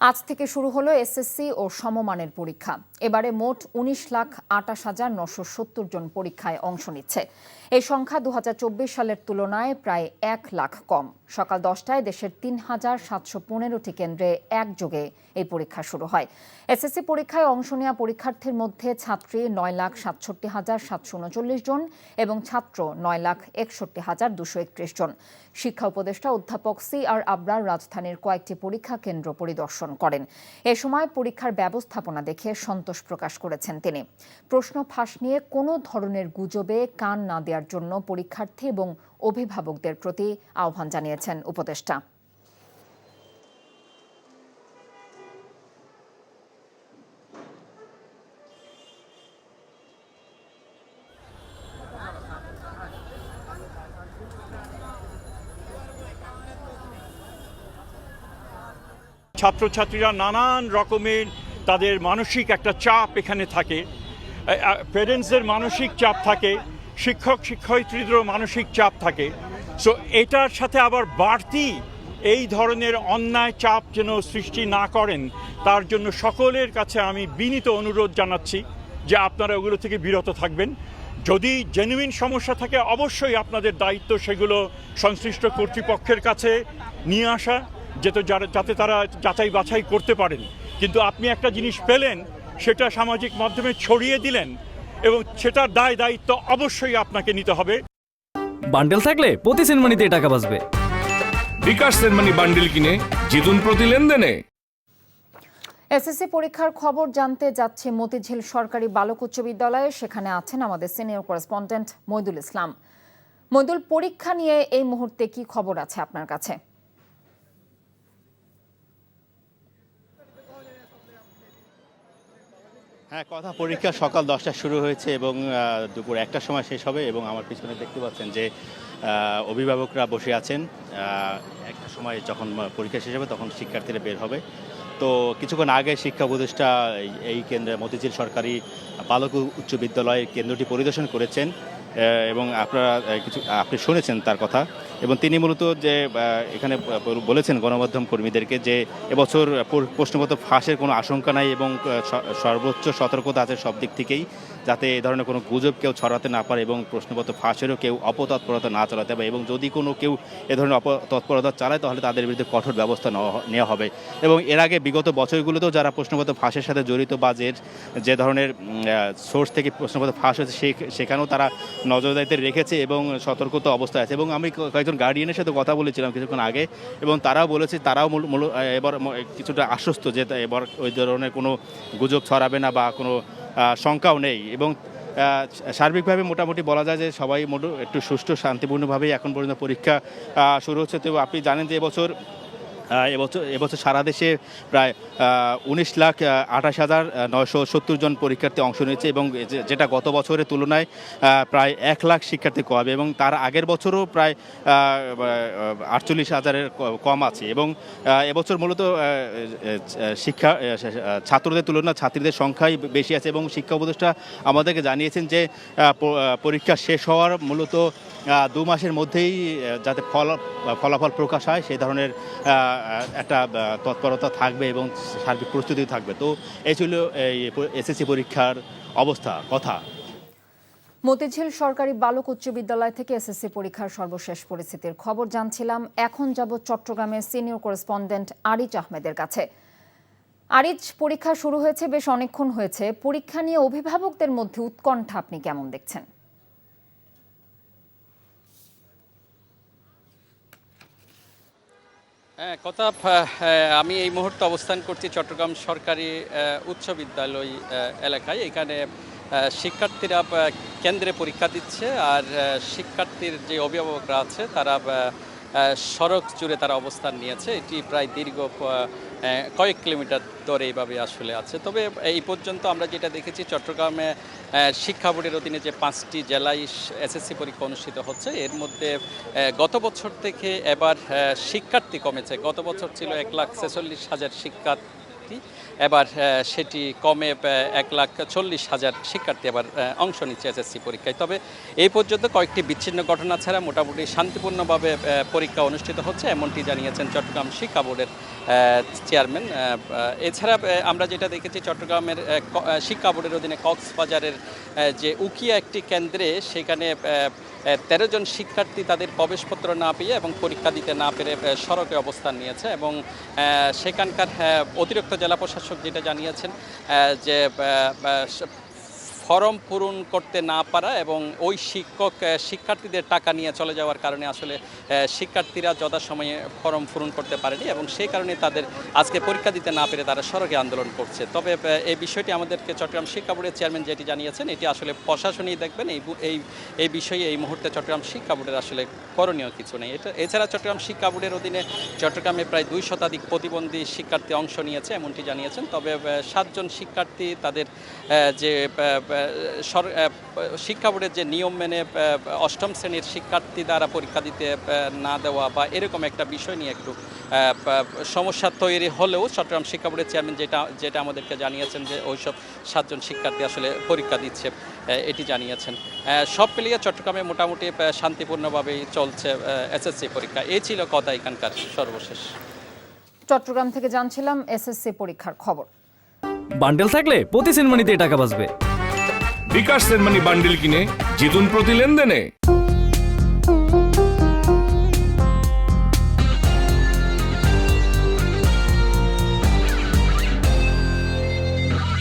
আজ থেকে শুরু হলো এসএসসি ও সমমানের পরীক্ষা। এবারে মোট 19,28,970 জন পরীক্ষায় অংশ নিচ্ছে। এই সংখ্যা 2024 সালের তুলনায় প্রায় 1 লাখ কম। সকাল 10টায় দেশের 3,715টি কেন্দ্রে একযোগে এই পরীক্ষা শুরু হয়। এসএসসি পরীক্ষায় অংশ নেওয়া পরীক্ষার্থীর মধ্যে ছাত্রী 9,67,739 জন এবং ছাত্র 9,61,231 জন। শিক্ষা উপদেষ্টা অধ্যাপক CR আবরার রাজধানীর কয়েকটি পরীক্ষা কেন্দ্র পরিদর্শন করেন। এ সময় পরীক্ষার ব্যবস্থাপনা দেখে সন্তোষ প্রকাশ করেছেন তিনি। প্রশ্ন ফাঁস নিয়ে কোনো ধরনের গুজবে কান না দেওয়ার জন্য পরীক্ষার্থী এবং অভিভাবকদের প্রতি আহ্বান জানিয়েছেন উপদেষ্টা। ছাত্রছাত্রীরা নানান রকমের তাদের মানসিক একটা চাপ এখানে থাকে, প্যারেন্টসদের মানসিক চাপ থাকে, শিক্ষক শিক্ষয়িত্রীদেরও মানসিক চাপ থাকে। সো এটার সাথে আবার বাড়তি এই ধরনের অন্যায় চাপ যেন সৃষ্টি না করেন, তার জন্য সকলের কাছে আমি বিনীত অনুরোধ জানাচ্ছি যে আপনারা ওগুলো থেকে বিরত থাকবেন। যদি জেনুইন সমস্যা থাকে অবশ্যই আপনাদের দায়িত্ব সেগুলো সংশ্লিষ্ট কর্তৃপক্ষের কাছে নিয়ে আসা, যাতে তারা যাচাই বাছাই করতে পারেন। কিন্তু আপনি একটা জিনিস পেলেন, সেটা সামাজিক মাধ্যমে ছড়িয়ে দিলেন এবং সেটার দায়িত্ব অবশ্যই আপনাকে নিতে হবে। বান্ডেল থাকলে প্রতি সেনমানিতে টাকা বাঁচবে। বিকাশ সেনমানি বান্ডেল কিনে জিতুন প্রতি লেনদেনে। এসএসসি পরীক্ষার খবর জানতে যাচ্ছে মতিঝিল সরকারি বালক উচ্চ বিদ্যালয়ে। সেখানে আছেন আমাদের সিনিয়র করেসপন্ডেন্ট মইদুল ইসলাম। মইদুল, পরীক্ষা নিয়ে এই মুহূর্তে কি খবর আছে আপনার কাছে? হ্যাঁ, পরীক্ষা সকাল 10টায় শুরু হয়েছে এবং দুপুর 1টার সময় শেষ হবে এবং আমার পিছনে দেখতে পাচ্ছেন যে অভিভাবকরা বসে আছেন। একটা সময় যখন পরীক্ষা শেষ হবে তখন শিক্ষার্থীরা বের হবে। তো কিছুক্ষণ আগে শিক্ষা উপদেষ্টা এই কেন্দ্রে মতিঝিল সরকারি বালক উচ্চ বিদ্যালয়ের কেন্দ্রটি পরিদর্শন করেছেন এবং আপনি শুনেছেন তার কথা। এবং তিনি মূলত যে এখানে বলেছেন গণমাধ্যম কর্মীদেরকে যে এবছর প্রশ্নপত্র ফাঁসের কোনো আশঙ্কা নাই এবং সর্বোচ্চ সতর্কতা আছে সব দিক থেকেই, যাতে এ ধরনের কোনো গুজব কেউ ছড়াতে না পারে এবং প্রশ্নপত্র ফাঁসেরও কেউ অপতৎপরতা না চালাতে পারে। এবং যদি কোনো কেউ এ ধরনের অপতৎপরতা চালায় তাহলে তাদের বিরুদ্ধে কঠোর ব্যবস্থা নেওয়া হবে। এবং এর আগে বিগত বছরগুলোতেও যারা প্রশ্নপত্র ফাঁসের সাথে জড়িত বা যে ধরনের সোর্স থেকে প্রশ্নপত্র ফাঁস হয়েছে সেখানেও তারা নজরদারিতে রেখেছে এবং সতর্কতা অবস্থায় আছে। এবং আমি কয়েকজন গার্ডিয়ানের সাথে কথা বলেছিলাম কিছুক্ষণ আগে এবং তারাও বলেছে তারাও এবার কিছুটা আশ্বস্ত যে এবার ওই ধরনের কোনো গুজব ছড়াবে না বা কোনো শঙ্কাও নেই। এবং সার্বিকভাবে মোটামুটি বলা যায় যে সবাই একটু সুষ্ঠু শান্তিপূর্ণভাবেই এখন পর্যন্ত পরীক্ষা শুরু হচ্ছে। তো আপনি জানেন যে এবছর সারা দেশে প্রায় 19,28,970 জন পরীক্ষার্থী অংশ নিয়েছে এবং যেটা গত বছরের তুলনায় প্রায় 1 লাখ শিক্ষার্থী কম এবং তার আগের বছরও প্রায় 48,000-এর কম আছে। এবং এবছর মূলত ছাত্রদের তুলনায় ছাত্রীদের সংখ্যাই বেশি আছে এবং শিক্ষা উপদেষ্টা আমাদেরকে জানিয়েছেন যে পরীক্ষা শেষ হওয়ার মূলত 2 মাসের মধ্যেই যাতে ফলাফল প্রকাশ হয় সেই ধরনের একটা তৎপরতা থাকবে এবং সার্বিক প্রস্তুতি থাকবে। তো এই ছিল এই এসএসসি পরীক্ষার কথা। মতিঝিল সরকারি বালক উচ্চ বিদ্যালয় থেকে এসএসসি পরীক্ষার সর্বশেষ পরিস্থিতির খবর জানছিলাম। এখন যাব চট্টগ্রামের সিনিয়র করেসপন্ডেন্ট আরিজ আহমেদের কাছে। আরিজ, পরীক্ষা শুরু হয়েছে, বেশ অনেকক্ষণ হয়েছে। পরীক্ষা নিয়ে অভিভাবকদের মধ্যে উৎকণ্ঠা আপনি কেমন দেখছেন? আমি এই মুহূর্তে অবস্থান করছি চট্টগ্রাম সরকারি উচ্চ বিদ্যালয় এলাকায়। এখানে শিক্ষার্থীরা কেন্দ্রে পরীক্ষা দিচ্ছে আর শিক্ষার্থীর যে অভিভাবকরা আছে তারা সড়ক জুড়ে তারা অবস্থান নিয়েছে। এটি প্রায় দীর্ঘ কয়েক কিলোমিটার ধরে এইভাবে আসলে আছে। তবে এই পর্যন্ত আমরা যেটা দেখেছি, চট্টগ্রামে শিক্ষা বোর্ডের অধীনে যে 5টি জেলায় এসএসসি পরীক্ষা অনুষ্ঠিত হচ্ছে, এর মধ্যে গত বছর থেকে এবার শিক্ষার্থী কমেছে। গত বছর ছিল 1,46,000 শিক্ষার্থী, এবার সেটি কমে 1,40,000 শিক্ষার্থী এবার অংশ নিচ্ছে এসএসসি পরীক্ষায়। তবে এই পর্যন্ত কয়েকটি বিচ্ছিন্ন ঘটনা ছাড়া মোটামুটি শান্তিপূর্ণভাবে পরীক্ষা অনুষ্ঠিত হচ্ছে, এমনটি জানিয়েছেন চট্টগ্রাম শিক্ষা বোর্ডের চেয়ারম্যান। এছাড়া আমরা যেটা দেখেছি চট্টগ্রামের শিক্ষা বোর্ডের অধীনে কক্সবাজারের যে উকিয়া একটি কেন্দ্রে সেখানে 13 জন শিক্ষার্থী তাদের প্রবেশপত্র না পেয়ে এবং পরীক্ষা দিতে না পেরে সড়কে অবস্থান নিয়েছে এবং সেখানকার অতিরিক্ত জেলা প্রশাসক যেটা জানিয়েছেন যে ফর্ম পূরণ করতে না পারা এবং ওই শিক্ষার্থীদের টাকা নিয়ে চলে যাওয়ার কারণে আসলে শিক্ষার্থীরা যথাসময়ে ফর্ম পূরণ করতে পারেনি এবং সেই কারণে তাদের আজকে পরীক্ষা দিতে না পেরে তারা সড়কে আন্দোলন করছে। তবে এই বিষয়টি আমাদেরকে চট্টগ্রাম শিক্ষা বোর্ডের চেয়ারম্যান যেটি জানিয়েছেন এটি আসলে প্রশাসনই দেখবেন, এই বিষয়ে এই মুহূর্তে চট্টগ্রাম শিক্ষা বোর্ডের আসলে করণীয় কিছু নেই। এছাড়া চট্টগ্রাম শিক্ষা বোর্ডের অধীনে চট্টগ্রামে প্রায় 2 শতাধিক প্রতিবন্ধী শিক্ষার্থী অংশ নিয়েছে এমনটি জানিয়েছেন। তবে 7 জন শিক্ষার্থী তাদের যে শিক্ষা বোর্ডের যে নিয়ম মেনে 8ম শ্রেণীর শিক্ষার্থী দ্বারা পরীক্ষা দিতে না দেওয়া বা এরকম একটা বিষয় নিয়ে একটু সমস্যা তৈরি হলেও চট্টগ্রাম শিক্ষা বোর্ডের চেয়ারম্যান যেটা আমাদেরকে জানিয়েছেন যে ওইসব 7 জন শিক্ষার্থী আসলে পরীক্ষা দিচ্ছে এটি জানিয়েছেন। সব মিলিয়ে চট্টগ্রামে মোটামুটি শান্তিপূর্ণভাবেই চলছে এসএসসি পরীক্ষা। এই ছিল কথা এখানকার সর্বশেষ। চট্টগ্রাম থেকে জানছিলাম এসএসসি পরীক্ষার খবর। বান্ডেল থাকলে প্রতি সেনমানিতে টাকা বাঁচবে। বিকাশ সেনমানি বান্ডিল কিনে জিতুন প্রতি লেনদেনে।